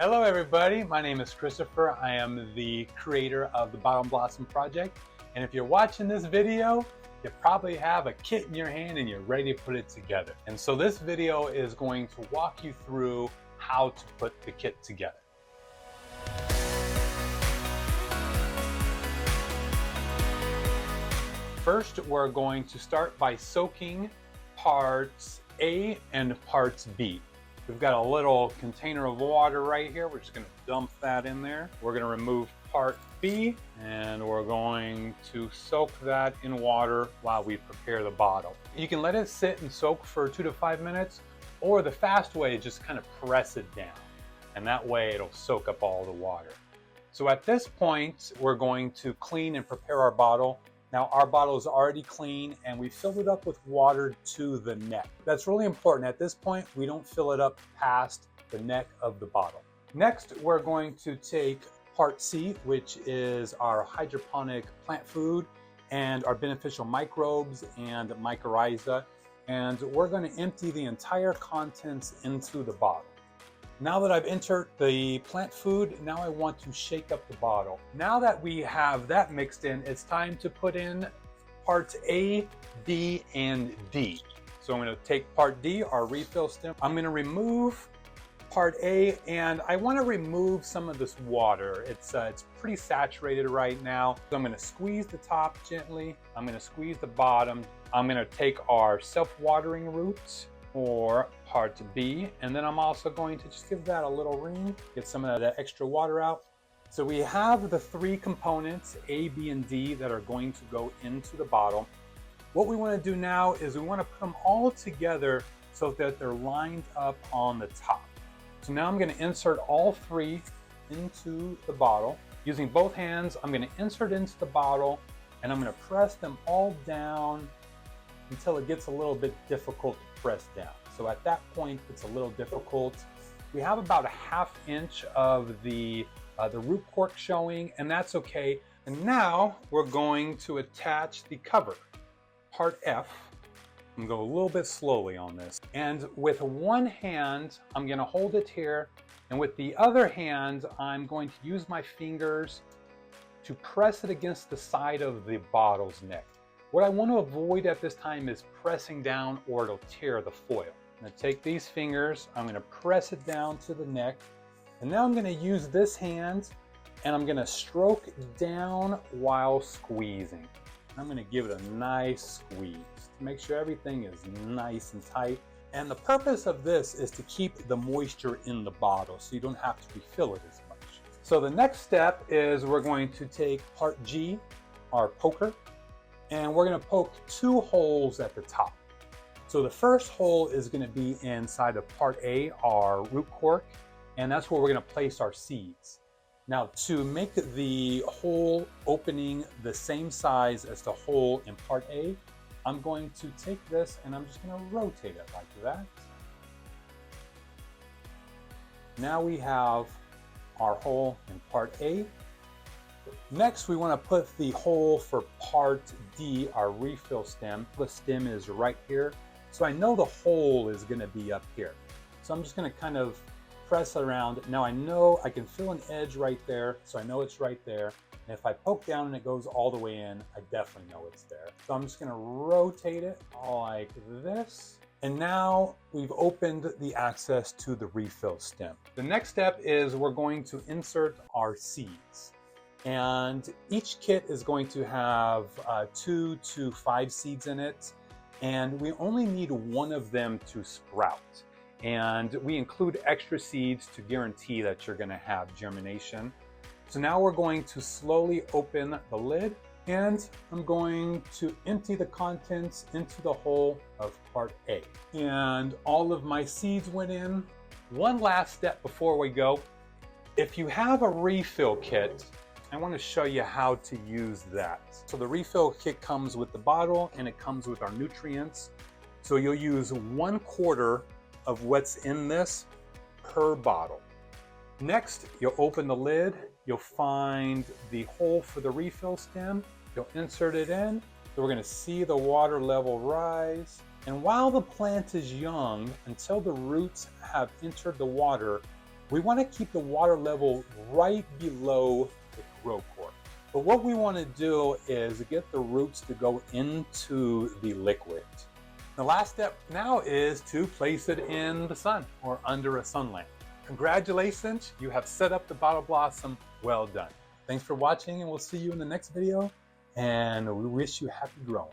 Hello everybody, my name is Christopher. I am the creator of the Bottom Blossom Project. And if you're watching this video, you probably have a kit in your hand and you're ready to put it together. And so this video is going to walk you through how to put the kit together. First, we're going to start by soaking parts A and parts B. We've got a little container of water right here. We're just going to dump that in there. We're going to remove part B and we're going to soak that in water while we prepare the bottle. You can let it sit and soak for 2 to 5 minutes, or the fast way is just kind of press it down, and that way it'll soak up all the water. So at this point, we're going to clean and prepare our bottle. Now our bottle is already clean and we filled it up with water to the neck. That's really important. At this point, we don't fill it up past the neck of the bottle. Next, we're going to take part C, which is our hydroponic plant food and our beneficial microbes and mycorrhiza. And we're going to empty the entire contents into the bottle. Now that I've entered the plant food, now I want to shake up the bottle. Now that we have that mixed in, it's time to put in parts A, B, and D. So I'm going to take part D, our refill stem. I'm going to remove part A, and I want to remove some of this water. It's pretty saturated right now. So I'm going to squeeze the top gently. I'm going to squeeze the bottom. I'm going to take our self-watering roots for part B, and then I'm also going to just give that a little ring, get some of that extra water out. So we have the 3 components, A, B, and D, that are going to go into the bottle. What we want to do now is we want to put them all together so that they're lined up on the top. So now I'm going to insert all 3 into the bottle. Using both hands, I'm going to insert into the bottle and I'm going to press them all down until it gets a little bit difficult to press down. So at that point, it's a little difficult. We have about a ½ inch of the root cork showing, and that's okay. And now we're going to attach the cover, part F. I'm going to go a little bit slowly on this. And with one hand, I'm going to hold it here. And with the other hand, I'm going to use my fingers to press it against the side of the bottle's neck. What I want to avoid at this time is pressing down or it'll tear the foil. I'm going to take these fingers, I'm going to press it down to the neck, and now I'm going to use this hand and I'm going to stroke down while squeezing. I'm going to give it a nice squeeze to make sure everything is nice and tight. And the purpose of this is to keep the moisture in the bottle so you don't have to refill it as much. So the next step is we're going to take part G, our poker, and we're going to poke 2 holes at the top. So the first hole is going to be inside of part A, our root cork, and that's where we're going to place our seeds. Now, to make the hole opening the same size as the hole in part A, I'm going to take this and I'm just going to rotate it like that. Now we have our hole in part A. Next, we want to put the hole for part D, our refill stem. The stem is right here. So I know the hole is going to be up here. So I'm just going to kind of press around. Now I know I can feel an edge right there. So I know it's right there. And if I poke down and it goes all the way in, I definitely know it's there. So I'm just going to rotate it like this. And now we've opened the access to the refill stem. The next step is we're going to insert our seeds. And each kit is going to have 2 to 5 seeds in it, and we only need 1 of them to sprout. And we include extra seeds to guarantee that you're going to have germination. So now we're going to slowly open the lid, and I'm going to empty the contents into the hole of part A. And all of my seeds went in. One last step before we go. If you have a refill kit, I want to show you how to use that. So the refill kit comes with the bottle and it comes with our nutrients. So you'll use 1/4 of what's in this per bottle. Next, you'll open the lid. You'll find the hole for the refill stem. You'll insert it in. So we're going to see the water level rise. And while the plant is young, until the roots have entered the water, We want to keep the water level right below the grow core. But what we want to do is get the roots to go into the liquid. The last step now is to place it in the sun or under a sun lamp. Congratulations, you have set up the bottle blossom. Well done. Thanks for watching, and we'll see you in the next video. And we wish you happy growing.